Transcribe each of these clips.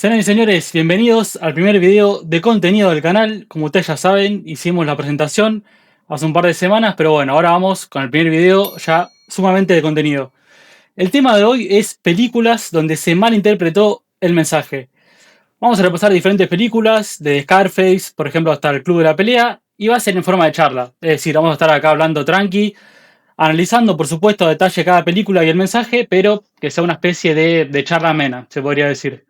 Señoras y señores, bienvenidos al primer video de contenido del canal. Como ustedes ya saben, hicimos la presentación hace un par de semanas, pero bueno, ahora vamos con el primer video ya sumamente de contenido. El tema de hoy es películas donde se malinterpretó el mensaje. Vamos a repasar diferentes películas, de Scarface, por ejemplo, hasta el Club de la Pelea, y va a ser en forma de charla. Es decir, vamos a estar acá hablando tranqui, analizando por supuesto a detalle cada película y el mensaje, pero que sea una especie de charla amena, se podría decir.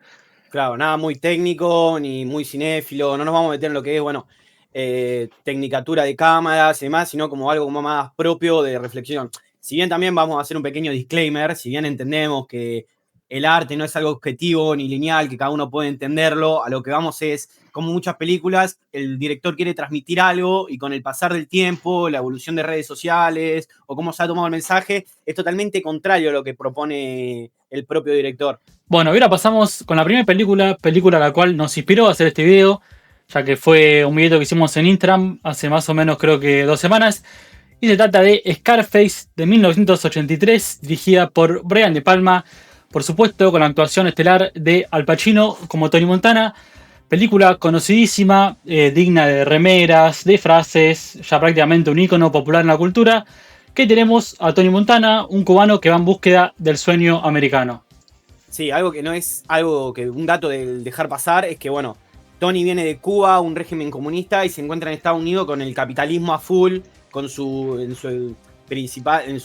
Claro, nada muy técnico ni muy cinéfilo, no nos vamos a meter en lo que es, bueno, tecnicatura de cámaras y demás, sino como algo como más propio de reflexión. Si bien también vamos a hacer un pequeño disclaimer, si bien entendemos que el arte no es algo objetivo ni lineal, que cada uno puede entenderlo, a lo que vamos es, como muchas películas, el director quiere transmitir algo y con el pasar del tiempo, la evolución de redes sociales o cómo se ha tomado el mensaje, es totalmente contrario a lo que propone el propio director. Bueno, ahora pasamos con la primera película la cual nos inspiró a hacer este video, ya que fue un video que hicimos en Instagram hace más o menos creo que 2 semanas, y se trata de Scarface de 1983, dirigida por Brian De Palma, por supuesto con la actuación estelar de Al Pacino como Tony Montana, película conocidísima, digna de remeras, de frases, ya prácticamente un ícono popular en la cultura, que tenemos a Tony Montana, un cubano que va en búsqueda del sueño americano. Sí, algo que no es algo que un dato del dejar pasar es que, bueno, Tony viene de Cuba, un régimen comunista, y se encuentra en Estados Unidos con el capitalismo a full, con en su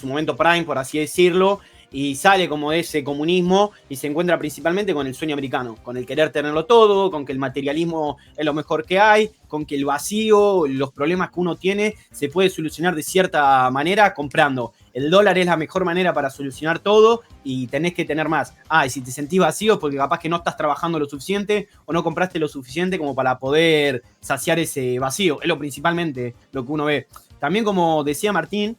momento prime, por así decirlo, y sale como de ese comunismo y se encuentra principalmente con el sueño americano, con el querer tenerlo todo, con que el materialismo es lo mejor que hay, con que el vacío, los problemas que uno tiene, se puede solucionar de cierta manera comprando. El dólar es la mejor manera para solucionar todo y tenés que tener más. Y si te sentís vacío es porque capaz que no estás trabajando lo suficiente o no compraste lo suficiente como para poder saciar ese vacío. Es lo principalmente lo que uno ve. También, como decía Martín,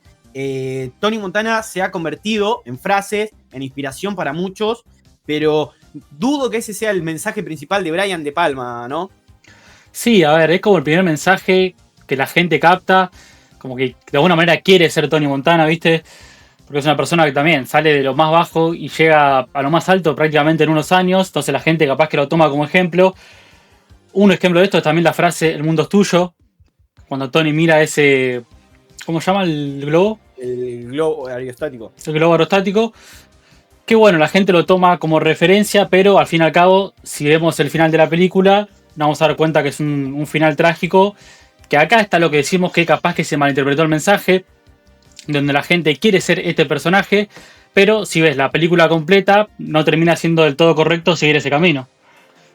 Tony Montana se ha convertido en frases, en inspiración para muchos, pero dudo que ese sea el mensaje principal de Brian De Palma, ¿no? Sí, a ver, es como el primer mensaje que la gente capta, como que de alguna manera quiere ser Tony Montana, ¿viste? Porque es una persona que también sale de lo más bajo y llega a lo más alto prácticamente en unos años, entonces la gente capaz que lo toma como ejemplo. Un ejemplo de esto es también la frase "el mundo es tuyo", cuando Tony mira ese, ¿cómo se llama el globo? El globo aerostático. El globo aerostático, que bueno, la gente lo toma como referencia, pero al fin y al cabo, si vemos el final de la película, nos vamos a dar cuenta que es un final trágico, que acá está lo que decimos que capaz que se malinterpretó el mensaje, donde la gente quiere ser este personaje, pero si ves la película completa, no termina siendo del todo correcto seguir ese camino.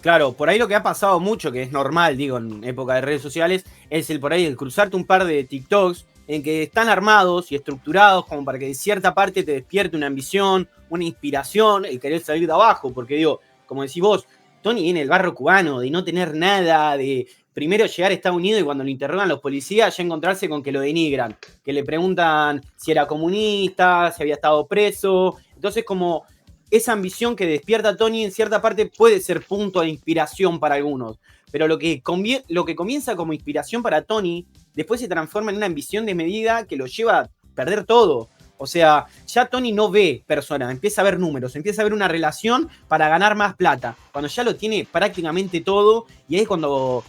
Claro, por ahí lo que ha pasado mucho, que es normal, digo, en época de redes sociales, es el por ahí el cruzarte un par de TikToks en que están armados y estructurados como para que de cierta parte te despierte una ambición, una inspiración, el querer salir de abajo, porque digo, como decís vos, Tony viene del barrio cubano, de no tener nada, de primero llegar a Estados Unidos y cuando lo interrogan los policías ya encontrarse con que lo denigran, que le preguntan si era comunista, si había estado preso, entonces como esa ambición que despierta Tony en cierta parte puede ser punto de inspiración para algunos, pero lo que comienza como inspiración para Tony después se transforma en una ambición desmedida que lo lleva a perder todo. O sea, ya Tony no ve personas, empieza a ver números, empieza a ver una relación para ganar más plata, cuando ya lo tiene prácticamente todo y ahí es cuando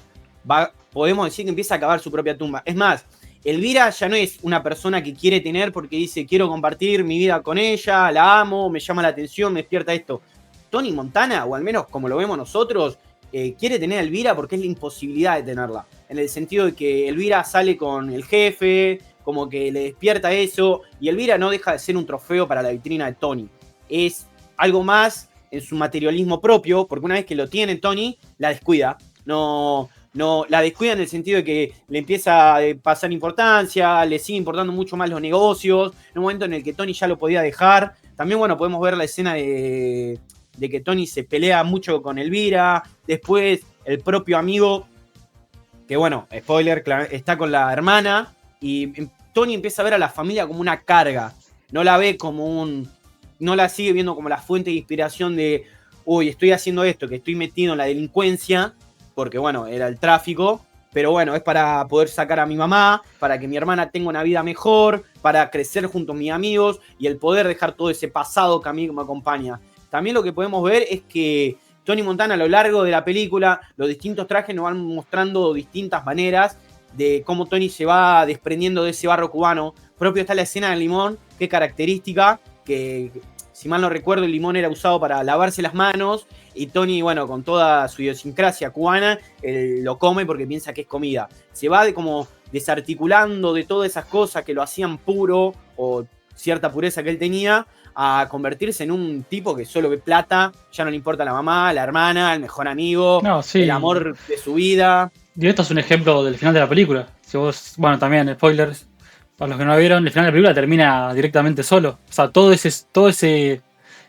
podemos decir que empieza a cavar su propia tumba. Es más, Elvira ya no es una persona que quiere tener porque dice quiero compartir mi vida con ella, la amo, me llama la atención, me despierta esto. Tony Montana, o al menos como lo vemos nosotros, quiere tener a Elvira porque es la imposibilidad de tenerla. En el sentido de que Elvira sale con el jefe, como que le despierta eso, y Elvira no deja de ser un trofeo para la vitrina de Tony. Es algo más en su materialismo propio, porque una vez que lo tiene Tony, la descuida. No, la descuida en el sentido de que le empieza a pasar importancia, le sigue importando mucho más los negocios, en un momento en el que Tony ya lo podía dejar. También, bueno, podemos ver la escena de que Tony se pelea mucho con Elvira, después el propio amigo, que bueno, spoiler, está con la hermana, y Tony empieza a ver a la familia como una carga, no la ve como no la sigue viendo como la fuente de inspiración de, uy, estoy haciendo esto, que estoy metido en la delincuencia, porque bueno, era el tráfico, pero bueno, es para poder sacar a mi mamá, para que mi hermana tenga una vida mejor, para crecer junto a mis amigos y el poder dejar todo ese pasado que a mí me acompaña. También lo que podemos ver es que Tony Montana a lo largo de la película, los distintos trajes nos van mostrando distintas maneras de cómo Tony se va desprendiendo de ese barro cubano. Propio está la escena del limón, qué característica, que si mal no recuerdo el limón era usado para lavarse las manos y Tony, bueno, con toda su idiosincrasia cubana, lo come porque piensa que es comida. Se va como desarticulando de todas esas cosas que lo hacían puro o cierta pureza que él tenía, a convertirse en un tipo que solo ve plata, ya no le importa la mamá, la hermana, el mejor amigo, No, sí. el amor de su vida. Y esto es un ejemplo del final de la película. Si vos, bueno, también, spoilers, para los que no la vieron, el final de la película termina directamente solo. O sea,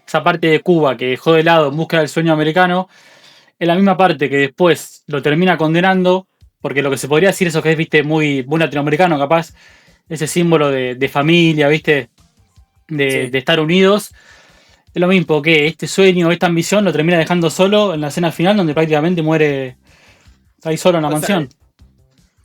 esa parte de Cuba que dejó de lado en busca del sueño americano, es la misma parte que después lo termina condenando, porque lo que se podría decir, eso que es, viste, muy, muy latinoamericano, capaz, ese símbolo de familia, viste, de estar unidos. Es lo mismo que este sueño, esta ambición lo termina dejando solo en la escena final, donde prácticamente muere ahí solo en la mansión.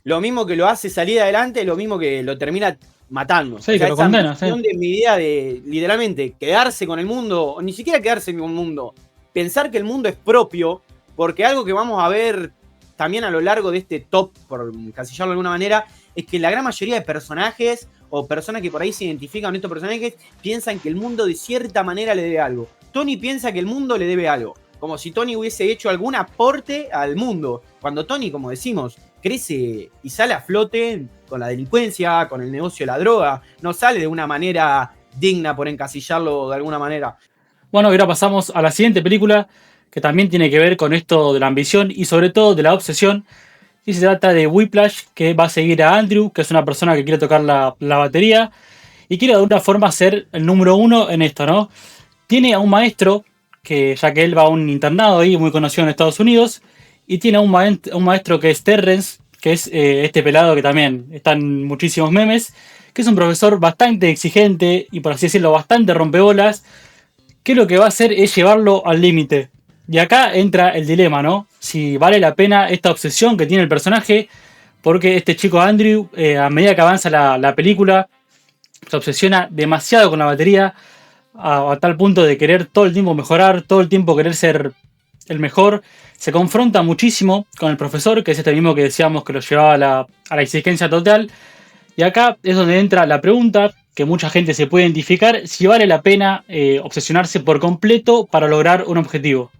Lo mismo que lo hace salir adelante, lo mismo que lo termina matando. Sí, que lo condena. Sí. De mi idea de literalmente quedarse con el mundo, o ni siquiera quedarse con el mundo, pensar que el mundo es propio, porque algo que vamos a ver también a lo largo de este top, por encasillarlo de alguna manera, es que la gran mayoría de personajes o personas que por ahí se identifican con estos personajes piensan que el mundo de cierta manera le debe algo. Tony piensa que el mundo le debe algo, como si Tony hubiese hecho algún aporte al mundo. Cuando Tony, como decimos, crece y sale a flote con la delincuencia, con el negocio de la droga, no sale de una manera digna, por encasillarlo de alguna manera. Bueno, y ahora pasamos a la siguiente película, que también tiene que ver con esto de la ambición y sobre todo de la obsesión. Y se trata de Whiplash, que va a seguir a Andrew, que es una persona que quiere tocar la batería y quiere de alguna forma ser el número uno en esto, ¿no? Tiene a un maestro, que ya que él va a un internado ahí muy conocido en Estados Unidos, y tiene a un maestro que es Terrence, que es este pelado que también está en muchísimos memes, que es un profesor bastante exigente y por así decirlo bastante rompebolas, que lo que va a hacer es llevarlo al límite. Y acá entra el dilema, ¿no? Si vale la pena esta obsesión que tiene el personaje, porque este chico Andrew, a medida que avanza la película, se obsesiona demasiado con la batería, a tal punto de querer todo el tiempo mejorar, todo el tiempo querer ser el mejor. Se confronta muchísimo con el profesor, que es este mismo que decíamos que lo llevaba a la exigencia total. Y acá es donde entra la pregunta, que mucha gente se puede identificar, si vale la pena obsesionarse por completo para lograr un objetivo.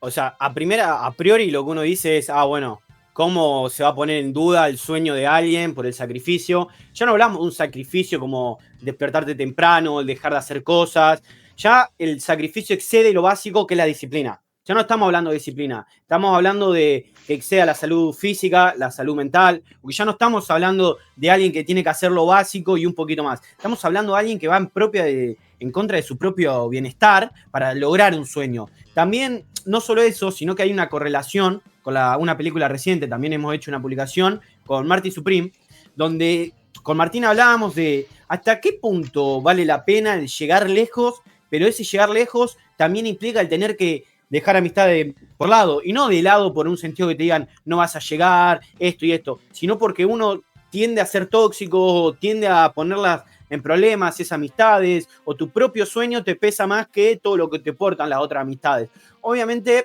O sea, a priori lo que uno dice es, bueno, ¿cómo se va a poner en duda el sueño de alguien por el sacrificio? Ya no hablamos de un sacrificio como despertarte temprano, el dejar de hacer cosas. Ya el sacrificio excede lo básico que es la disciplina. Ya no estamos hablando de disciplina, estamos hablando de que exceda la salud física, la salud mental, porque ya no estamos hablando de alguien que tiene que hacer lo básico y un poquito más. Estamos hablando de alguien que va en contra de su propio bienestar para lograr un sueño. También, no solo eso, sino que hay una correlación con una película reciente, también hemos hecho una publicación con Marty Supreme, donde con Martín hablábamos de hasta qué punto vale la pena el llegar lejos, pero ese llegar lejos también implica el tener que dejar amistades por lado, y no de lado por un sentido que te digan no vas a llegar, esto y esto, sino porque uno tiende a ser tóxico, tiende a ponerlas en problemas, esas amistades, o tu propio sueño te pesa más que todo lo que te portan las otras amistades. Obviamente,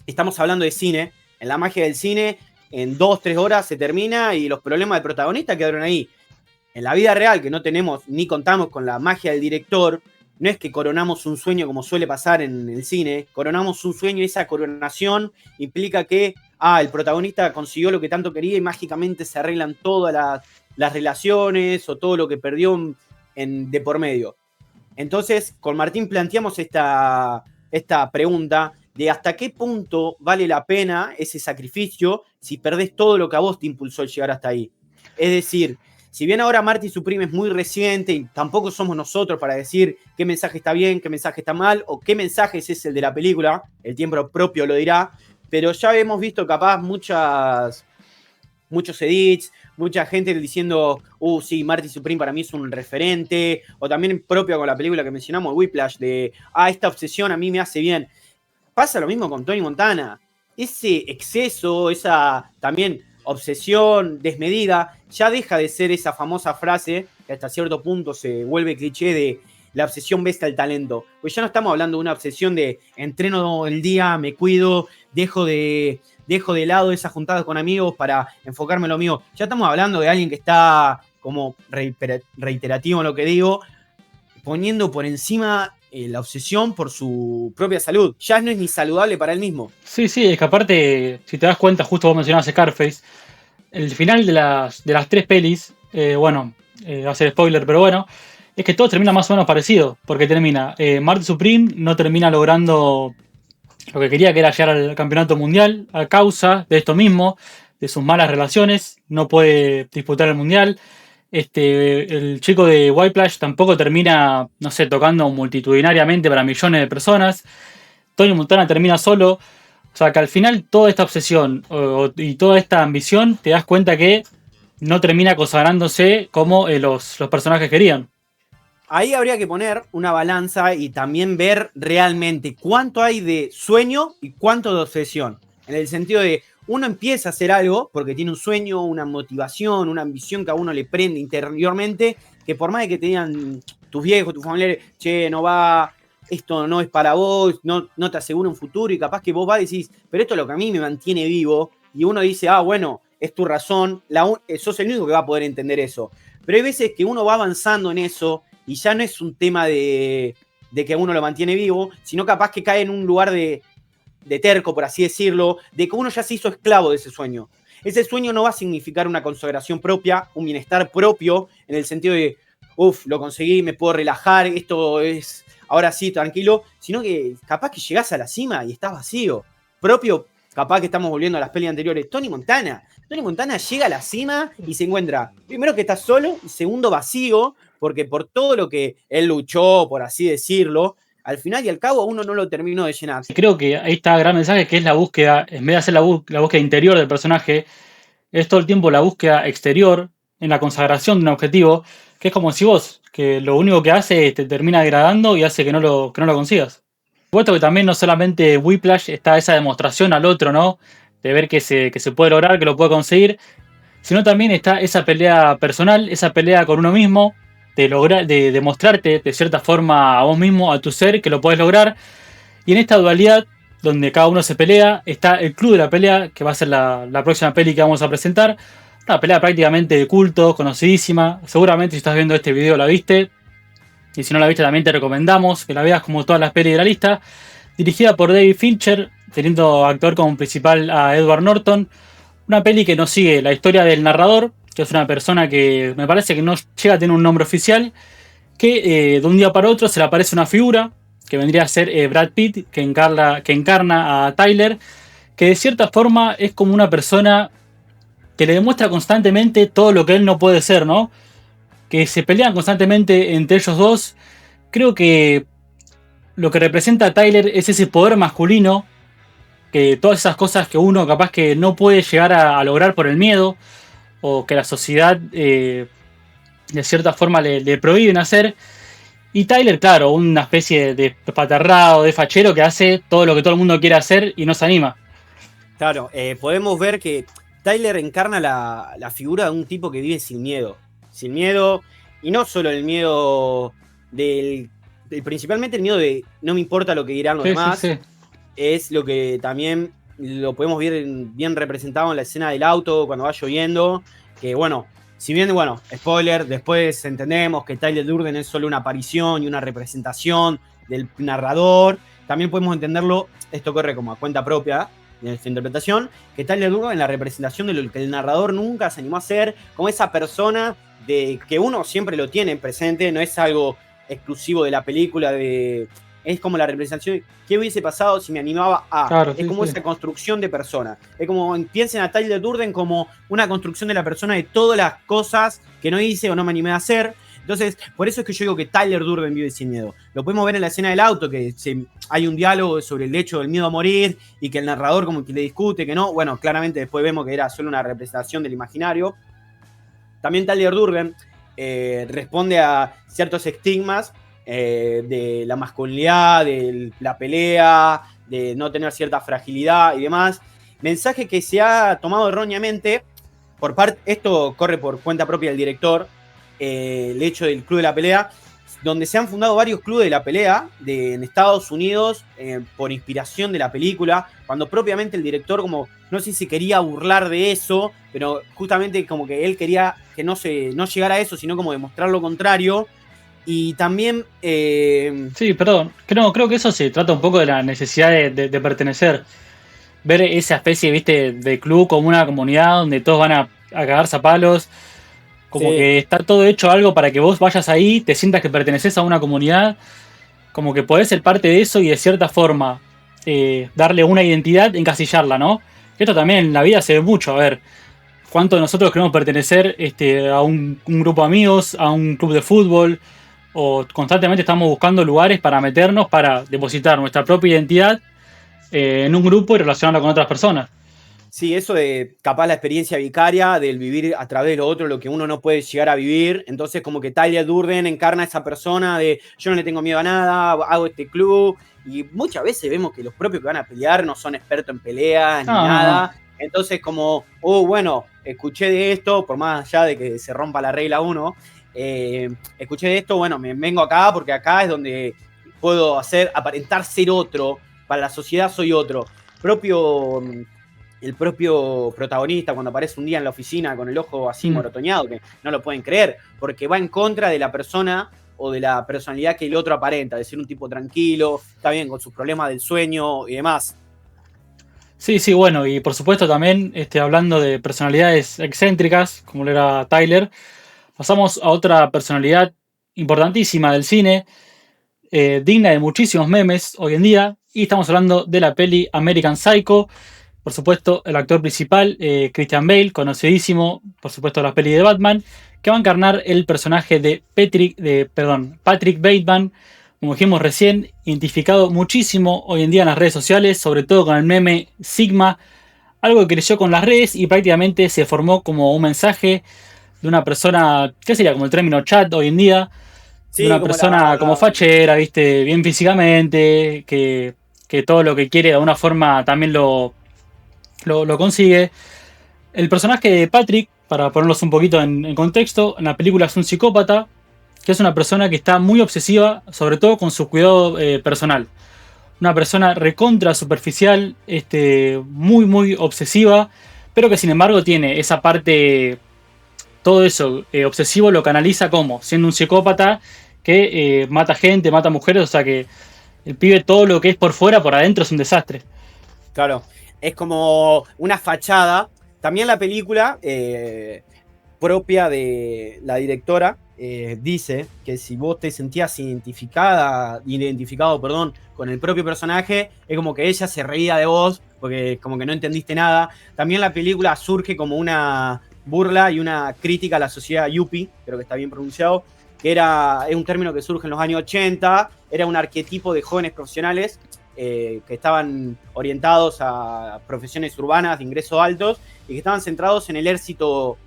estamos hablando de cine, en la magia del cine, en 2-3 horas se termina y los problemas del protagonista quedaron ahí. En la vida real, que no tenemos ni contamos con la magia del director, no es que coronamos un sueño como suele pasar en el cine, coronamos un sueño y esa coronación implica que el protagonista consiguió lo que tanto quería y mágicamente se arreglan todas las relaciones o todo lo que perdió de por medio. Entonces, con Martín planteamos esta pregunta de hasta qué punto vale la pena ese sacrificio si perdés todo lo que a vos te impulsó el llegar hasta ahí. Es decir, si bien ahora Marty Supreme es muy reciente y tampoco somos nosotros para decir qué mensaje está bien, qué mensaje está mal o qué mensaje es el de la película, el tiempo propio lo dirá, pero ya hemos visto capaz muchos edits, mucha gente diciendo, sí, Marty Supreme para mí es un referente, o también propio con la película que mencionamos, Whiplash, de, esta obsesión a mí me hace bien. Pasa lo mismo con Tony Montana. Ese exceso, esa también obsesión desmedida, ya deja de ser esa famosa frase que hasta cierto punto se vuelve cliché la obsesión besta al talento. Pues ya no estamos hablando de una obsesión de entreno el día, me cuido, dejo de lado esas juntadas con amigos para enfocarme en lo mío. Ya estamos hablando de alguien que está, como reiterativo en lo que digo, poniendo por encima la obsesión por su propia salud. Ya no es ni saludable para él mismo. Sí, es que aparte, si te das cuenta, justo vos mencionabas Scarface, el final de las 3 pelis, va a ser spoiler, pero bueno, es que todo termina más o menos parecido, porque termina, Marty Supreme no termina logrando lo que quería, que era llegar al campeonato mundial, a causa de esto mismo, de sus malas relaciones, no puede disputar el mundial. El chico de White Plash tampoco termina, no sé, tocando multitudinariamente para millones de personas. Tony Montana termina solo. O sea que al final toda esta obsesión y toda esta ambición, te das cuenta que no termina consagrándose como los personajes querían. Ahí habría que poner una balanza y también ver realmente cuánto hay de sueño y cuánto de obsesión. En el sentido de, uno empieza a hacer algo porque tiene un sueño, una motivación, una ambición que a uno le prende interiormente, que por más de que te digan tus viejos, tus familiares, che, no va, esto no es para vos, no te asegura un futuro, y capaz que vos vas y decís, pero esto es lo que a mí me mantiene vivo, y uno dice, bueno, es tu razón, sos el único que va a poder entender eso. Pero hay veces que uno va avanzando en eso y ya no es un tema de que uno lo mantiene vivo, sino capaz que cae en un lugar de terco, por así decirlo, de que uno ya se hizo esclavo de ese sueño. Ese sueño no va a significar una consagración propia, un bienestar propio, en el sentido de, lo conseguí, me puedo relajar, esto es, ahora sí, tranquilo, sino que capaz que llegás a la cima y estás vacío. Propio, capaz que estamos volviendo a las pelis anteriores, Tony Montana llega a la cima y se encuentra, primero que está solo, y segundo vacío, porque por todo lo que él luchó, por así decirlo, al final y al cabo uno no lo terminó de llenar. Creo que ahí está el gran mensaje, que es la búsqueda, en vez de hacer la búsqueda interior del personaje, es todo el tiempo la búsqueda exterior, en la consagración de un objetivo, que es como si vos, que lo único que hace te termina degradando y hace que no lo consigas. Puesto que también no solamente Whiplash está esa demostración al otro, ¿no? De ver que se puede lograr, que lo puede conseguir, sino también está esa pelea personal, esa pelea con uno mismo, de demostrarte de cierta forma a vos mismo, a tu ser, que lo puedes lograr. Y en esta dualidad, donde cada uno se pelea, está el club de la pelea, que va a ser la próxima peli que vamos a presentar. Una pelea prácticamente de culto, conocidísima. Seguramente si estás viendo este video la viste. Y si no la viste también te recomendamos que la veas, como todas las pelis de la lista. Dirigida por David Fincher, teniendo actor como principal a Edward Norton. Una peli que nos sigue la historia del narrador, que es una persona que me parece que no llega a tener un nombre oficial, que de un día para otro se le aparece una figura, que vendría a ser Brad Pitt, que encarna a Tyler, que de cierta forma es como una persona que le demuestra constantemente todo lo que él no puede ser, ¿no? Que se pelean constantemente entre ellos dos. Creo que lo que representa a Tyler es ese poder masculino, que todas esas cosas que uno capaz que no puede llegar a lograr por el miedo, o que la sociedad de cierta forma le prohíben hacer. Y Tyler, claro, una especie de patarrado, de fachero que hace todo lo que todo el mundo quiere hacer y no se anima. Claro, podemos ver que Tyler encarna la figura de un tipo que vive sin miedo. Sin miedo, y no solo el miedo principalmente el miedo de no me importa lo que dirán los demás. Sí. Es lo que también lo podemos ver bien representado en la escena del auto cuando va lloviendo. Que bueno, si bien, spoiler, después entendemos que Tyler Durden es solo una aparición y una representación del narrador. También podemos entenderlo, esto corre como a cuenta propia de esta interpretación, que Tyler Durden en la representación de lo que el narrador nunca se animó a hacer, como esa persona de que uno siempre lo tiene presente, no es algo exclusivo de la película, es como la representación de qué hubiese pasado si me animaba a. Claro, es como esa construcción de persona. Es como, piensen a Tyler Durden como una construcción de la persona de todas las cosas que no hice o no me animé a hacer. Entonces, por eso es que yo digo que Tyler Durden vive sin miedo. Lo podemos ver en la escena del auto, que hay un diálogo sobre el hecho del miedo a morir y que el narrador como que le discute, que no. Bueno, claramente después vemos que era solo una representación del imaginario. También Tyler Durden responde a ciertos estigmas de la masculinidad, de la pelea, de no tener cierta fragilidad y demás. Mensaje que se ha tomado erróneamente por parte, esto corre por cuenta propia del director, el hecho del club de la pelea, donde se han fundado varios clubes de la pelea en Estados Unidos por inspiración de la película, cuando propiamente el director como no sé si quería burlar de eso, pero justamente como que él quería que no llegara a eso, sino como demostrar lo contrario. Y también... Sí, perdón, creo que eso se trata un poco de la necesidad de pertenecer. Ver esa especie, viste, de club como una comunidad donde todos van a cagarse a palos. Como sí. que está todo hecho algo para que vos vayas ahí, te sientas que perteneces a una comunidad, como que podés ser parte de eso y de cierta forma darle una identidad, encasillarla, ¿no? Esto también en la vida se ve mucho, a ver, cuánto de nosotros queremos pertenecer a un grupo de amigos, a un club de fútbol, o constantemente estamos buscando lugares para meternos, para depositar nuestra propia identidad en un grupo y relacionarla con otras personas. Sí, eso de capaz la experiencia vicaria, del vivir a través de lo otro, lo que uno no puede llegar a vivir. Entonces, como que Tyler Durden encarna a esa persona de yo no le tengo miedo a nada, hago este club. Y muchas veces vemos que los propios que van a pelear no son expertos en peleas ni nada. Entonces, como, bueno, escuché de esto, por más allá de que se rompa la regla 1, escuché de esto, bueno, me vengo acá porque acá es donde puedo aparentar ser otro. Para la sociedad soy otro. El propio protagonista cuando aparece un día en la oficina con el ojo así morotoñado, que no lo pueden creer, porque va en contra de la persona o de la personalidad que el otro aparenta, de ser un tipo tranquilo, está bien, con sus problemas del sueño y demás. Sí, bueno, y por supuesto también hablando de personalidades excéntricas, como lo era Tyler, pasamos a otra personalidad importantísima del cine, digna de muchísimos memes hoy en día, y estamos hablando de la peli American Psycho. Por supuesto, el actor principal, Christian Bale, conocidísimo, por supuesto, de las pelis de Batman, que va a encarnar el personaje de Patrick Bateman, como dijimos recién, identificado muchísimo hoy en día en las redes sociales, sobre todo con el meme Sigma, algo que creció con las redes y prácticamente se formó como un mensaje de una persona, ¿qué sería? Como el término chat hoy en día, sí, de una persona como fachera, ¿viste? Bien físicamente, que todo lo que quiere de alguna forma también lo consigue. El personaje de Patrick, para ponerlos un poquito en contexto, en la película es un psicópata, que es una persona que está muy obsesiva, sobre todo con su cuidado personal. Una persona recontra superficial, muy obsesiva, pero que sin embargo tiene esa parte, todo eso obsesivo lo canaliza como siendo un psicópata que mata gente, mata mujeres, o sea que el pibe todo lo que es por fuera, por adentro es un desastre. Claro, es como una fachada. También la película propia de la directora dice que si vos te sentías identificado con el propio personaje, es como que ella se reía de vos porque como que no entendiste nada. También la película surge como una burla y una crítica a la sociedad yuppie, creo que está bien pronunciado, que es un término que surge en los años 80, era un arquetipo de jóvenes profesionales que estaban orientados a profesiones urbanas de ingresos altos y que estaban centrados en el éxito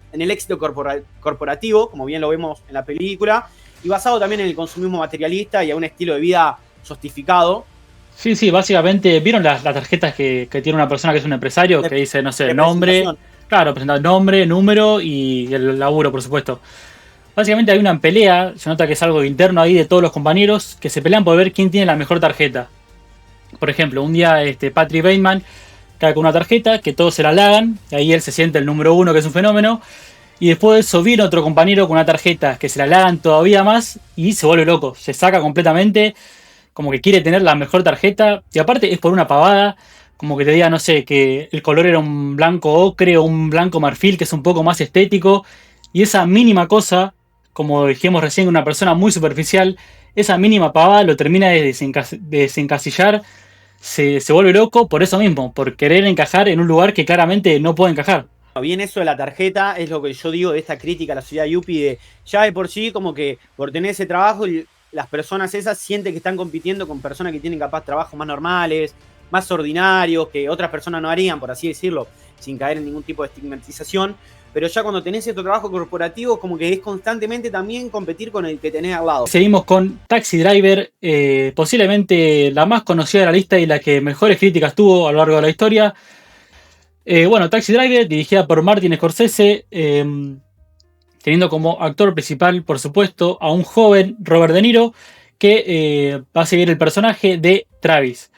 corporativo, como bien lo vemos en la película, y basado también en el consumismo materialista y a un estilo de vida sostificado. Sí, básicamente, ¿vieron las tarjetas que tiene una persona que es un empresario? Que dice, no sé, nombre, claro, presentar nombre, número y el laburo, por supuesto. Básicamente hay una pelea, se nota que es algo interno ahí de todos los compañeros, que se pelean por ver quién tiene la mejor tarjeta. Por ejemplo, un día Patrick Bateman cae con una tarjeta, que todos se la halagan, y ahí él se siente el número 1, que es un fenómeno, y después de eso viene otro compañero con una tarjeta que se la halagan todavía más, y se vuelve loco, se saca completamente, como que quiere tener la mejor tarjeta, y aparte es por una pavada, como que te diga, no sé, que el color era un blanco ocre o un blanco marfil, que es un poco más estético, y esa mínima cosa, como dijimos recién, una persona muy superficial, esa mínima pavada lo termina de desencasillar, se vuelve loco por eso mismo, por querer encajar en un lugar que claramente no puede encajar. Bien, eso de la tarjeta es lo que yo digo de esta crítica a la sociedad yuppie, de ya de por sí como que por tener ese trabajo las personas esas sienten que están compitiendo con personas que tienen capaz trabajos más normales, más ordinarios, que otras personas no harían, por así decirlo, sin caer en ningún tipo de estigmatización. Pero ya cuando tenés cierto trabajo corporativo, como que es constantemente también competir con el que tenés al lado. Seguimos con Taxi Driver, posiblemente la más conocida de la lista y la que mejores críticas tuvo a lo largo de la historia. Taxi Driver, dirigida por Martin Scorsese, teniendo como actor principal, por supuesto, a un joven Robert De Niro, que va a seguir el personaje de Travis.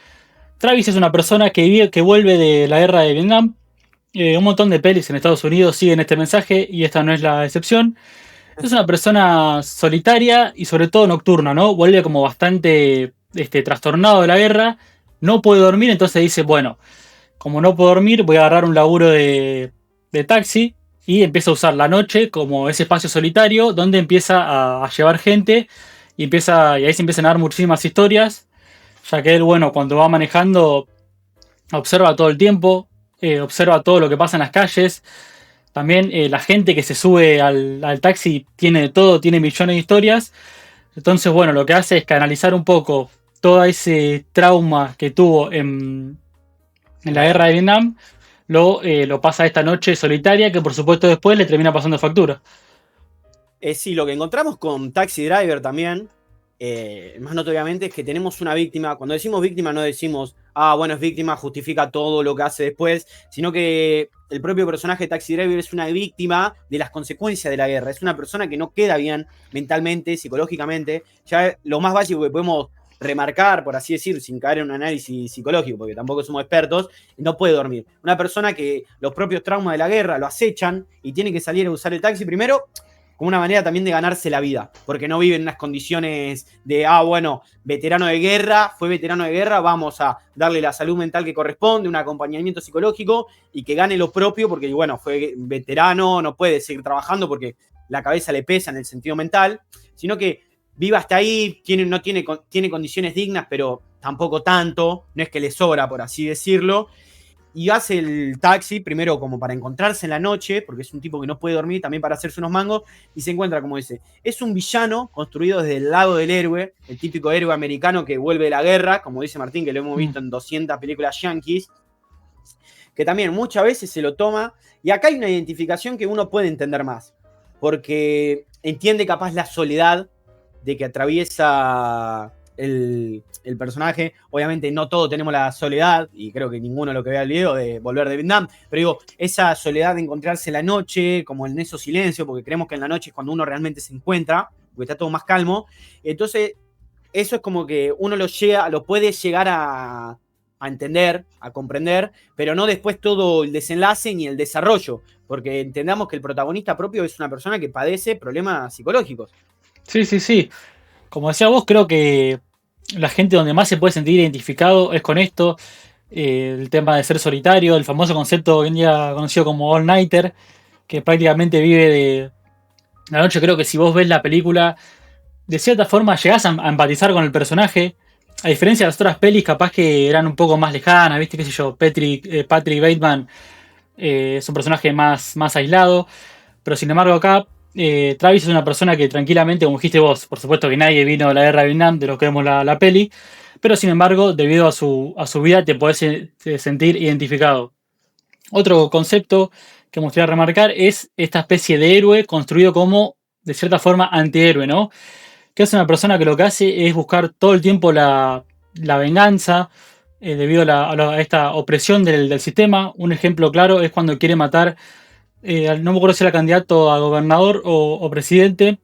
Travis es una persona que vuelve de la guerra de Vietnam. Un montón de pelis en Estados Unidos siguen este mensaje y esta no es la excepción. Es una persona solitaria y sobre todo nocturna, ¿no? Vuelve como bastante trastornado de la guerra, no puede dormir, entonces dice, bueno, como no puedo dormir, voy a agarrar un laburo de taxi y empieza a usar la noche como ese espacio solitario donde empieza a llevar gente y ahí se empiezan a dar muchísimas historias, ya que él, bueno, cuando va manejando observa todo el tiempo, observa todo lo que pasa en las calles. También la gente que se sube al taxi tiene de todo, tiene millones de historias. Entonces, bueno, lo que hace es canalizar un poco todo ese trauma que tuvo en la guerra de Vietnam, lo pasa esta noche solitaria, que por supuesto después le termina pasando factura. Sí, lo que encontramos con Taxi Driver también, más notoriamente, es que tenemos una víctima. Cuando decimos víctima no decimos, bueno, es víctima, justifica todo lo que hace después, sino que el propio personaje de Taxi Driver es una víctima de las consecuencias de la guerra. Es una persona que no queda bien mentalmente, psicológicamente. Ya lo más básico que podemos remarcar, por así decir, sin caer en un análisis psicológico, porque tampoco somos expertos, no puede dormir. Una persona que los propios traumas de la guerra lo acechan y tiene que salir a usar el taxi primero como una manera también de ganarse la vida, porque no vive en unas condiciones de, bueno, veterano de guerra, fue veterano de guerra, vamos a darle la salud mental que corresponde, un acompañamiento psicológico y que gane lo propio, porque, bueno, fue veterano, no puede seguir trabajando porque la cabeza le pesa en el sentido mental, sino que viva hasta ahí, tiene condiciones dignas, pero tampoco tanto, no es que le sobra, por así decirlo. Y hace el taxi, primero como para encontrarse en la noche, porque es un tipo que no puede dormir, también para hacerse unos mangos, y se encuentra, como dice, es un villano construido desde el lado del héroe, el típico héroe americano que vuelve de la guerra, como dice Martín, que lo hemos visto en 200 películas yankees, que también muchas veces se lo toma, y acá hay una identificación que uno puede entender más, porque entiende capaz la soledad de que atraviesa el personaje. Obviamente no todos tenemos la soledad, y creo que ninguno lo que vea el video de volver de Vietnam, pero digo, esa soledad de encontrarse la noche, como en esos silencios, porque creemos que en la noche es cuando uno realmente se encuentra, porque está todo más calmo. Entonces, eso es como que uno lo puede llegar a entender, a comprender, pero no después todo el desenlace ni el desarrollo, porque entendamos que el protagonista propio es una persona que padece problemas psicológicos. Sí, sí, sí. Como decía vos, creo que la gente donde más se puede sentir identificado es con esto. El tema de ser solitario, el famoso concepto hoy en día conocido como all-nighter, que prácticamente vive de la noche. Creo que si vos ves la película, de cierta forma llegás a empatizar con el personaje. A diferencia de las otras pelis, capaz que eran un poco más lejanas, ¿viste? ¿Qué sé yo? Patrick Bateman es un personaje más aislado. Pero sin embargo, acá Travis es una persona que tranquilamente, como dijiste vos, por supuesto que nadie vino de la guerra de Vietnam, de los que vemos la peli. Pero sin embargo, debido a su vida, te podés sentir identificado. Otro concepto que me gustaría remarcar es esta especie de héroe construido como, de cierta forma, antihéroe, ¿no? Que es una persona que lo que hace es buscar todo el tiempo la venganza debido a esta opresión del sistema. Un ejemplo claro es cuando quiere matar, no me acuerdo si era candidato a gobernador o presidente,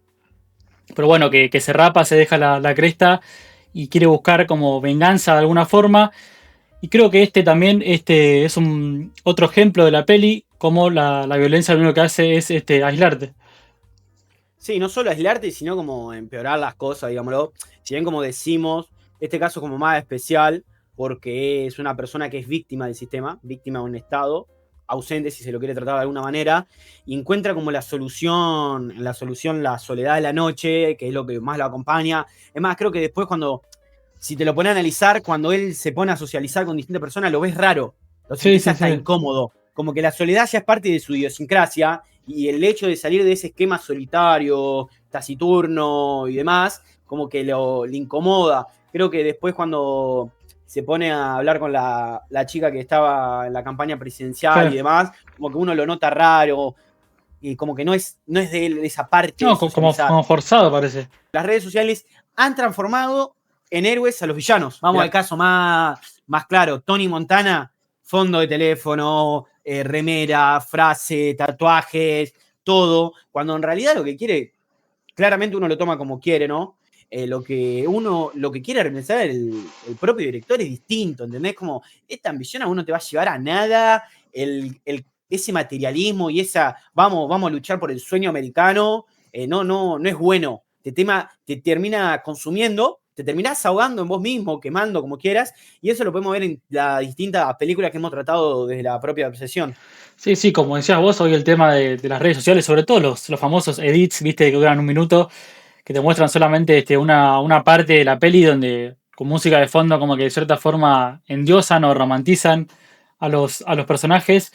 pero bueno, que se rapa, se deja la cresta y quiere buscar como venganza de alguna forma. Y creo que también es otro ejemplo de la peli, como la violencia lo único que hace es aislarte. Sí, no solo aislarte, sino como empeorar las cosas, digámoslo. Si bien como decimos, este caso es como más especial, porque es una persona que es víctima del sistema, víctima de un Estado, ausente si se lo quiere tratar de alguna manera, y encuentra como la solución la soledad de la noche, que es lo que más lo acompaña. Es más, creo que después si te lo pones a analizar, cuando él se pone a socializar con distintas personas, lo ves raro, lo sentís hasta incómodo, como que la soledad ya es parte de su idiosincrasia, y el hecho de salir de ese esquema solitario, taciturno y demás, como que le incomoda. Creo que después cuando se pone a hablar con la chica que estaba en la campaña presidencial y demás, como que uno lo nota raro, y como que no es de él esa parte. No, como forzado parece. Las redes sociales han transformado en héroes a los villanos. Vamos al caso más claro. Tony Montana, fondo de teléfono, remera, frase, tatuajes, todo, cuando en realidad lo que quiere, claramente uno lo toma como quiere, ¿no? Lo que quiere realizar el propio director es distinto, ¿entendés? Como esta ambición a uno te va a llevar a nada, ese materialismo y esa vamos a luchar por el sueño americano, no es bueno. Te termina consumiendo, te terminás ahogando en vos mismo, quemando como quieras, y eso lo podemos ver en las distintas películas que hemos tratado desde la propia obsesión. Sí, sí, como decías vos, hoy el tema de las redes sociales, sobre todo los famosos edits, viste, que duran un minuto, que te muestran solamente una parte de la peli donde con música de fondo como que de cierta forma endiosan o romantizan a los personajes.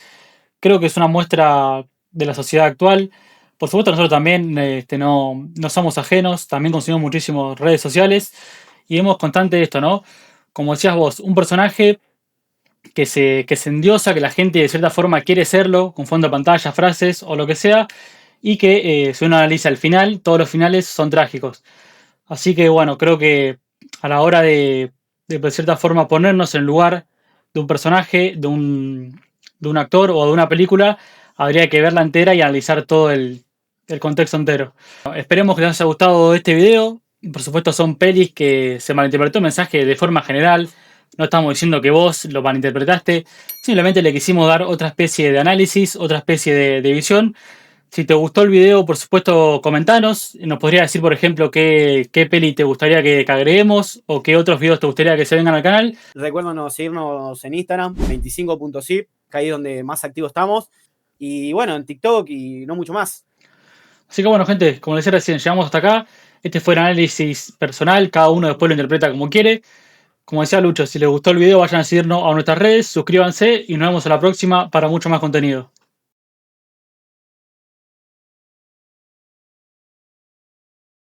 Creo que es una muestra de la sociedad actual. Por supuesto, nosotros también no somos ajenos, también consumimos muchísimo redes sociales y vemos constante esto, ¿no? Como decías vos, un personaje que se endiosa, que la gente de cierta forma quiere serlo, con fondo de pantalla, frases o lo que sea, y que si uno analiza el final, todos los finales son trágicos. Así que bueno, creo que a la hora de cierta forma ponernos en lugar de un personaje, de un actor o de una película, habría que verla entera y analizar todo el contexto entero. Esperemos que les haya gustado este video. Por supuesto son pelis que se malinterpretó el mensaje de forma general. No estamos diciendo que vos lo malinterpretaste. Simplemente le quisimos dar otra especie de análisis, otra especie de visión. Si te gustó el video, por supuesto, comentanos. Nos podrías decir, por ejemplo, qué peli te gustaría que agreguemos o qué otros videos te gustaría que se vengan al canal. Recuerden seguirnos en Instagram, 25.zip, que ahí es donde más activos estamos. Y bueno, en TikTok y no mucho más. Así que bueno, gente, como les decía recién, llegamos hasta acá. Este fue el análisis personal, cada uno después lo interpreta como quiere. Como decía Lucho, si les gustó el video, vayan a seguirnos a nuestras redes, suscríbanse y nos vemos a la próxima para mucho más contenido.